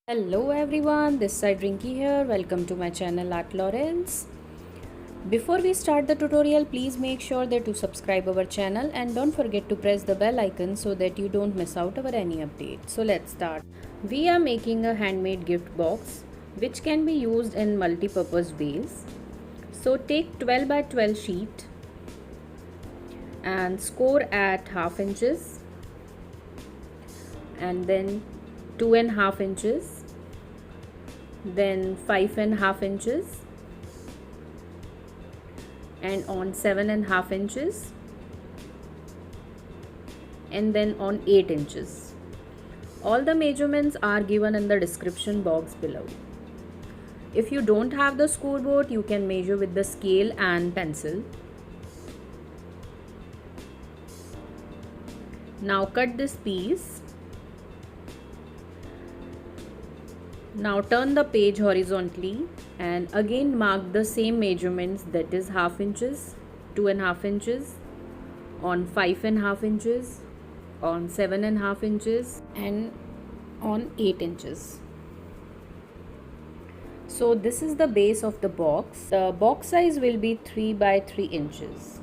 Hello everyone, this side Rinky here. Welcome to my channel Art Lawrence. Before we start the tutorial, please make sure that you subscribe our channel and don't forget to press the bell icon so that you don't miss out our any update. So let's start. We are making a handmade gift box which can be used in multi-purpose ways. So take 12 by 12 sheet and score at half inches and then 2.5 inches, then 5.5 inches, and on 7.5 inches, and then on 8 inches. All the measurements are given in the description box below. If you don't have the scoreboard, you can measure with the scale and pencil. Now cut this piece. Now turn the page horizontally and again mark the same measurements, that is half inches, 2.5 inches, on 5.5 inches, on 7.5 inches, and on 8 inches. So this is the base of the box. The box size will be 3 by 3 inches.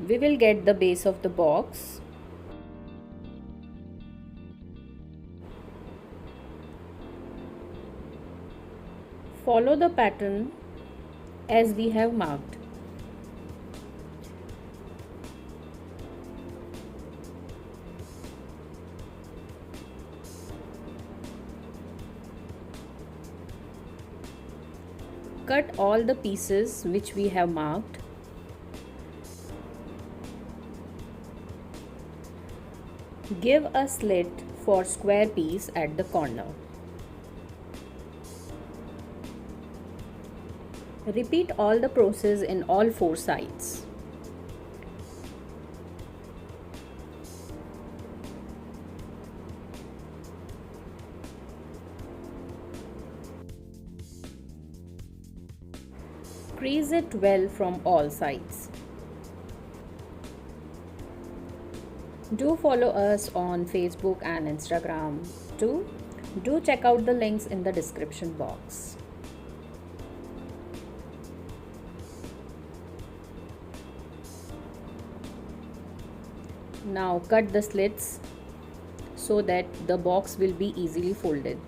We will get the base of the box. Follow the pattern as we have marked. Cut all the pieces which we have marked. Give a slit for square piece at the corner. Repeat all the process in all four sides. Crease it well from all sides. Do follow us on Facebook and Instagram too. Do check out the links in the description box. Now cut the slits so that the box will be easily folded.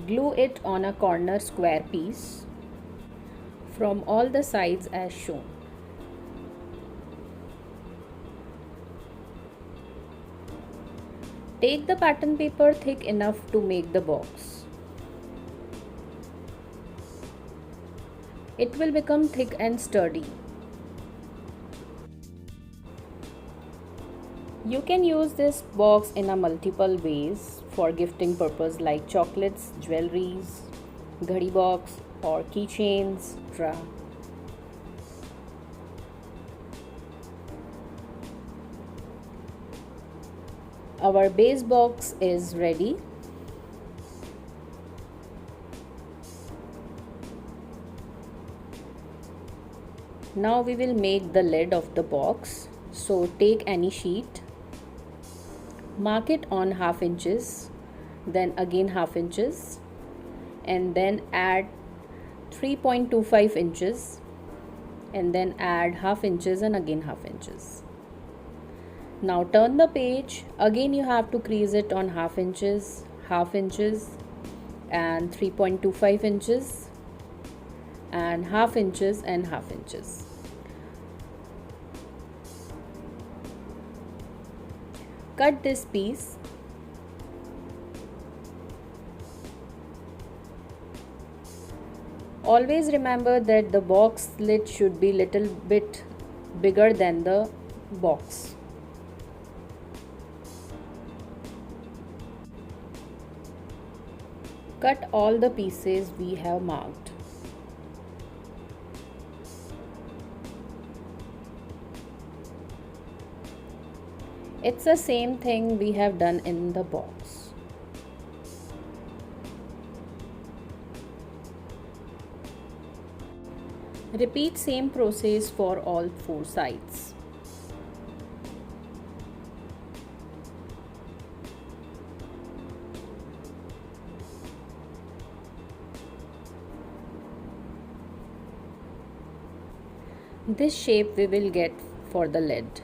Glue it on a corner square piece from all the sides as shown. Take the pattern paper thick enough to make the box. It will become thick and sturdy. You can use this box in a multiple ways for gifting purpose like chocolates, jewelries, ghadi box or keychains, etc. Our base box is ready. Now we will make the lid of the box. So take any sheet, mark it on half inches, then again half inches, and then add 3.25 inches, and then add half inches and again half inches. Now turn the page. Again you have to crease it on half inches, and 3.25 inches, and half inches and half inches. Cut this piece. Always remember that the box lid should be little bit bigger than the box. Cut all the pieces we have marked. It's the same thing we have done in the box. Repeat same process for all four sides. This shape we will get for the lid.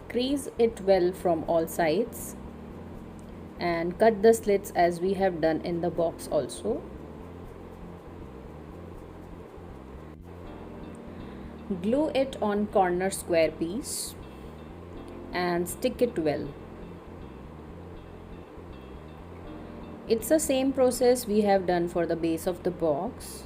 Crease it well from all sides and cut the slits as we have done in the box also. Glue it on corner square piece and stick it well. It's the same process we have done for the base of the box.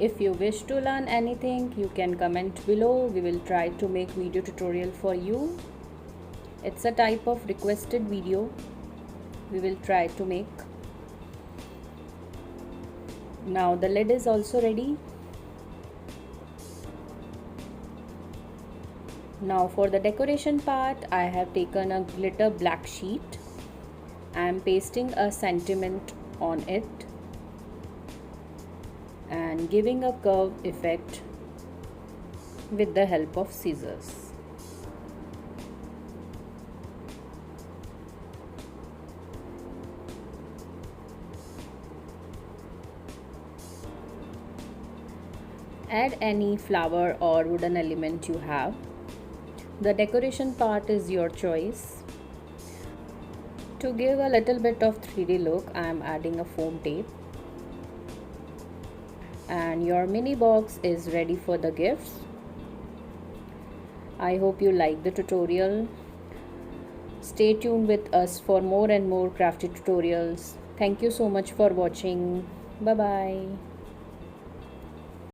If you wish to learn anything, you can comment below. We will try to make video tutorial for you. It's a type of requested video we will try to make. Now the lid is also ready. Now for the decoration part, I have taken a glitter black sheet. I am pasting a sentiment on it and giving a curve effect with the help of scissors. Add any flower or wooden element you have. The decoration part is your choice. To give a little bit of 3D look, I am adding a foam tape. And your mini box is ready for the gifts. I hope you like the tutorial. Stay tuned with us for more and more crafty tutorials. Thank you so much for watching. Bye bye.